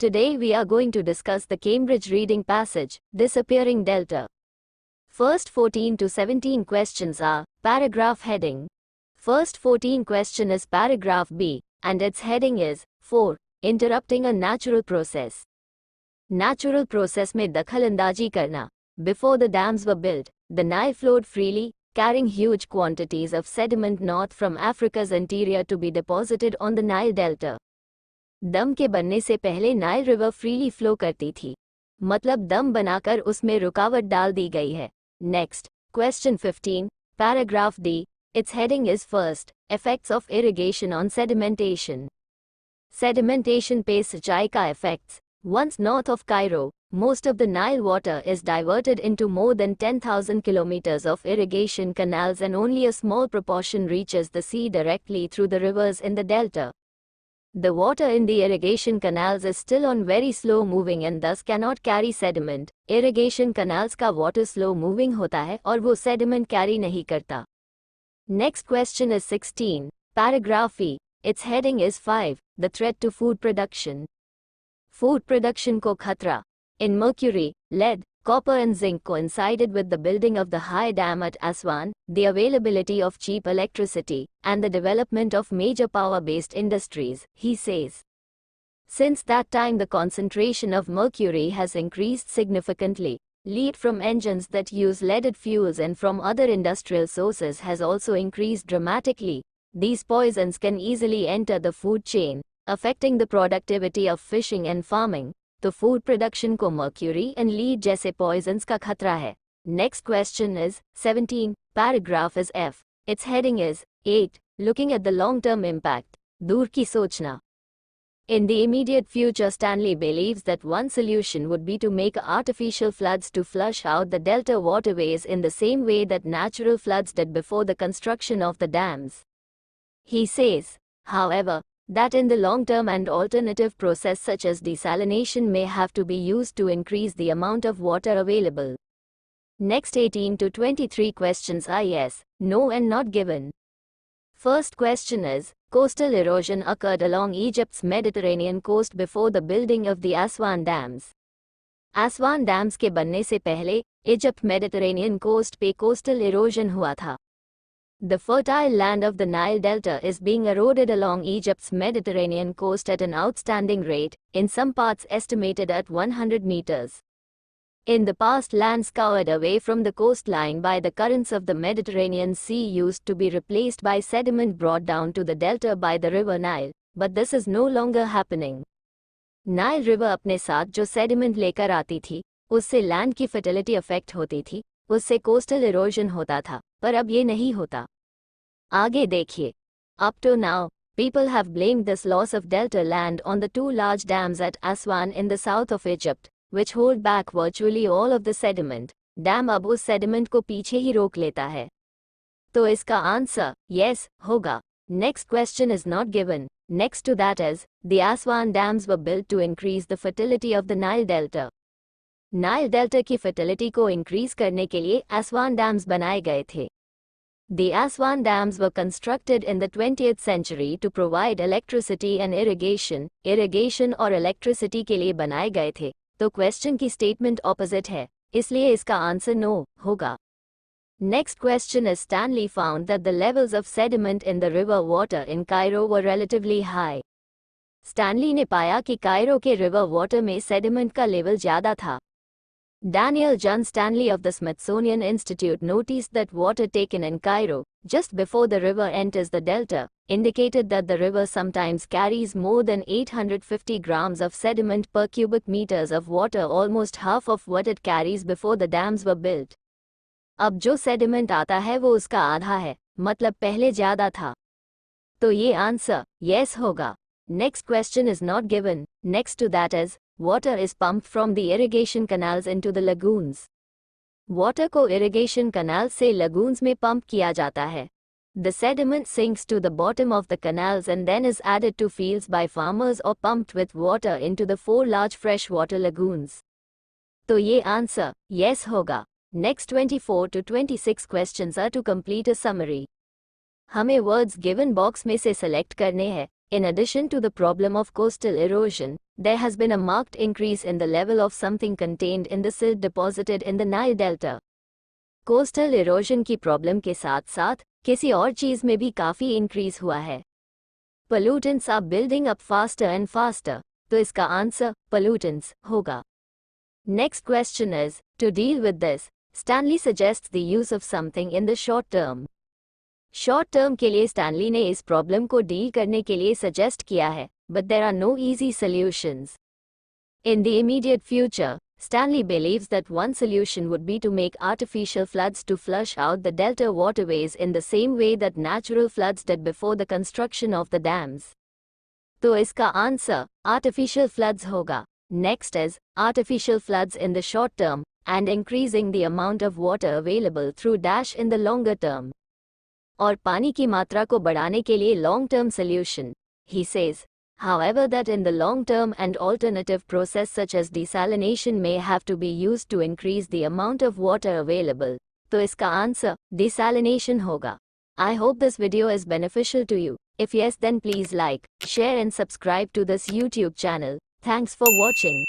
Today we are going to discuss the Cambridge reading passage, Disappearing Delta. First 14 to 17 questions are paragraph heading. First 14 question is paragraph B, and its heading is 4. Interrupting a natural process. Natural process में दखलंदाजी करना. Before the dams were built, the Nile flowed freely, carrying huge quantities of sediment north from Africa's interior to be deposited on the Nile Delta. दम के बनने से पहले Nile river freely flow करती थी, मतलब दम बनाकर उसमें रुकावट डाल दी गई है. Next question 15 paragraph D. It's heading is first effects of irrigation on sedimentation. Sedimentation पे सिंचाई का effects. Once north of Cairo, most of the Nile water is diverted into more than 10,000 kilometers of irrigation canals and only a small proportion reaches the sea directly through the rivers in the delta. The water in the irrigation canals is still on very slow moving and thus cannot carry sediment. Irrigation canals का water slow moving होता है और वो sediment carry नहीं करता. Next question is 16, paragraph E. Its heading is 5, the threat to food production. Food production को खतरा. In mercury, lead, copper and zinc coincided with the building of the high dam at Aswan, the availability of cheap electricity, and the development of major power-based industries, he says. Since that time the concentration of mercury has increased significantly. Lead from engines that use leaded fuels and from other industrial sources has also increased dramatically. These poisons can easily enter the food chain, affecting the productivity of fishing and farming. तो food production को mercury and lead जैसे poisons का खतरा है. Next question is 17, paragraph is F. It's heading is 8, looking at the long term impact. दूर की सोचना. In the immediate future, Stanley believes that one solution would be to make artificial floods to flush out the delta waterways in the same way that natural floods did before the construction of the dams. He says, however, that in the long term an alternative process such as desalination may have to be used to increase the amount of water available. Next 18 to 23 questions are yes, no and not given. First question is, coastal erosion occurred along Egypt's Mediterranean coast before the building of the Aswan dams. Aswan dams के बनने से पहले, Egypt Mediterranean coast पे coastal erosion हुआ था. The fertile land of the Nile Delta is being eroded along Egypt's Mediterranean coast at an outstanding rate, in some parts estimated at 100 meters. In the past, land scoured away from the coastline by the currents of the Mediterranean Sea used to be replaced by sediment brought down to the delta by the river Nile, but this is no longer happening. Nile River अपने साथ जो sediment लेकर आती थी, उससे land की fertility affect होती थी, उससे coastal erosion होता था, पर अब ये नहीं होता. आगे देखिए. Up to now, people have blamed this loss of delta land on the two large dams at Aswan in the south of Egypt, which hold back virtually all of the sediment. Dam अब उस sediment को पीछे ही रोक लेता है. तो इसका answer yes होगा. Next question is not given. Next to that is, the Aswan dams were built to increase the fertility of the Nile Delta. Nile Delta की fertility को increase करने के लिए Aswan dams बनाए गए थे. The Aswan dams were constructed in the 20th century to provide electricity and irrigation. Irrigation और electricity के लिए बनाए गए थे. तो question की statement opposite है, इसलिए इसका आंसर no होगा. Next question is, Stanley found that the levels of sediment in the river water in Cairo were relatively high. Stanley ने पाया कि कायरो के river water में sediment का level ज़्यादा था. Daniel John Stanley of the Smithsonian Institute noticed that water taken in Cairo, just before the river enters the delta, indicated that the river sometimes carries more than 850 grams of sediment per cubic meters of water, almost half of what it carries before the dams were built. अब जो sediment आता है वो उसका आधा है, मतलब पहले ज़्यादा था. तो ये आंसर yes होगा. Next question is not given. Next to that is, water is pumped from the irrigation canals into the lagoons. Water को irrigation canals से lagoons में pump किया जाता है. The sediment sinks to the bottom of the canals and then is added to fields by farmers or pumped with water into the 4 large freshwater lagoons. तो ये answer yes होगा. Next 24 to 26 questions are to complete a summary. हमें words given box में से select करने हैं. In addition to the problem of coastal erosion, there has been a marked increase in the level of something contained in the silt deposited in the Nile Delta. Coastal erosion की problem के साथ साथ किसी और चीज में भी काफी इंक्रीज हुआ है. Pollutants are building up faster and faster, तो इसका आंसर pollutants होगा. Next question is, to deal with this, Stanley suggests the use of something in the short term. Short term के लिए Stanley ने इस प्रॉब्लम को डील करने के लिए सजेस्ट किया है, but there are no easy solutions. In the immediate future, Stanley believes that one solution would be to make artificial floods to flush out the delta waterways in the same way that natural floods did before the construction of the dams. तो इसका answer artificial floods होगा. Next is artificial floods in the short term and increasing the amount of water available through dash in the longer term. और पानी की मात्रा को बढ़ाने के लिए long term solution. He says, however, that in the long term an alternative process such as desalination may have to be used to increase the amount of water available. तो इसका आंसर desalination होगा. I hope this video is beneficial to you. If yes, then please like, share and subscribe to this YouTube channel. Thanks for watching.